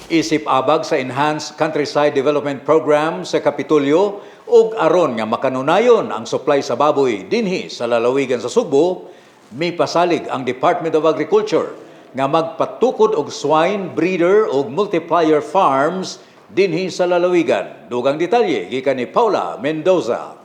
Isip abag sa Enhanced Countryside Development Program sa Kapitolyo ug aron nga makanunayon ang supply sa baboy dinhi sa lalawigan sa Subo, may pasalig ang Department of Agriculture nga magpatukod og swine breeder ug multiplier farms dinhi sa lalawigan. Dugang detalye gikan ni Paula Mendoza.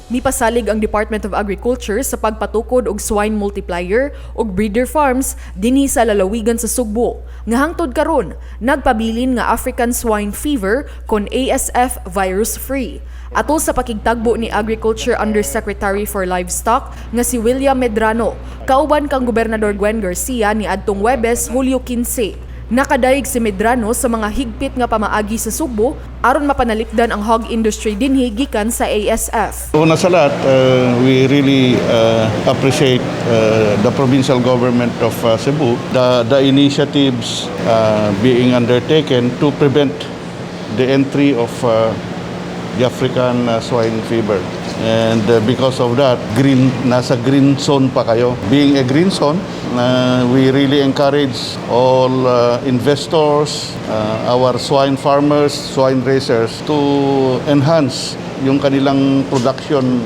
Mipasalig ang Department of Agriculture sa pagpatukod og swine multiplier ug breeder farms dinhi sa lalawigan sa Sugbo. Nga hangtod karon, nagpabilin nga African Swine Fever kon ASF virus-free. Atol sa pakigtagbo ni Agriculture Undersecretary for Livestock nga si William Medrano, kauban kang Gobernador Gwen Garcia ni adtong Huwebes, Hulyo 15. Nakadaig si Medrano sa mga higpit nga pamaagi sa Subo aron mapanalipdan ang hog industry dinhi gikan sa ASF. Una sa lahat, we really appreciate the provincial government of Cebu, the initiatives being undertaken to prevent the entry of the African swine fever. And because of that, nasa green zone pa kayo. Being a green zone, we really encourage all investors, our swine farmers, swine raisers to enhance yung kanilang production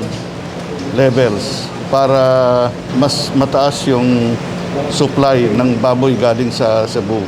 levels para mas mataas yung supply ng baboy galing sa Cebu.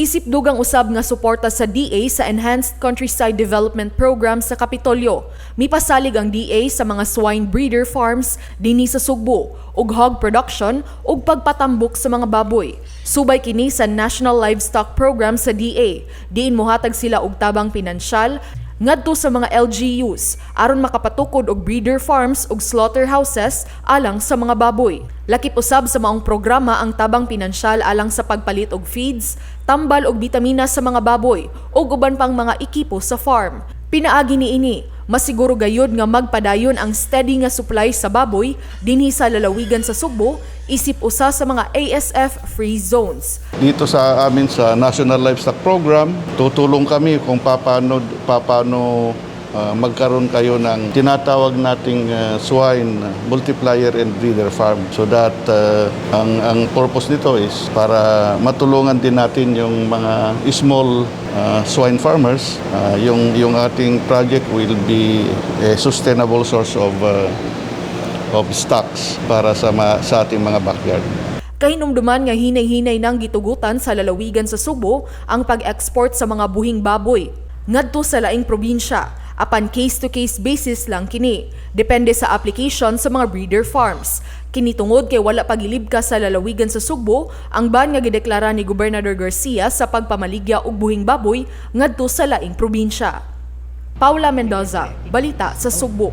Isip dugang usab nga suporta sa DA sa Enhanced Countryside Development Program sa Kapitolyo. Mipasalig ang DA sa mga swine breeder farms dinhi sa Sugbo ug hog production ug pagpatambok sa mga baboy. Subay kini sa National Livestock Program sa DA. Diin mohatag sila og tabang pinansyal ngadto sa mga LGUs aron makapatukod og breeder farms ug slaughterhouses alang sa mga baboy. Lakip usab sa maong programa ang tabang pinansyal alang sa pagpalit og feeds, tambal og bitamina sa mga baboy ug uban pang mga ekipo sa farm. Pinaagi niini, masiguro gayud nga magpadayon ang steady nga supply sa baboy dinhi sa lalawigan sa Sugbo isip usa sa mga ASF free zones. Dito sa amin sa National Livestock Program, tutulong kami kung paano magkaroon kayo ng tinatawag nating swine multiplier and breeder farm, so that ang purpose nito is para matulungan din natin yung mga small swine farmers. Yung ating project will be a sustainable source of stocks para sa ating mga backyard. Kahinumduman nga hinay-hinay nang gitugutan sa lalawigan sa Subo ang pag-export sa mga buhing baboy ngadto sa laing probinsya. Apan case-to-case basis lang kini. Depende sa application sa mga breeder farms. Kini tungod kay wala pagilibka sa lalawigan sa Sugbo ang ban nga gideklara ni Gobernador Garcia sa pagpamaligya og buhing baboy ngadto sa laing probinsya. Paula Mendoza, Balita sa Sugbo.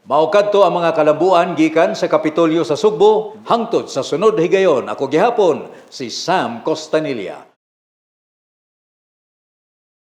Maukadto ang mga kalabuan gikan sa Kapitolyo sa Sugbo hangtod sa sunod higayon. Ako gihapon si Sam Costanilla.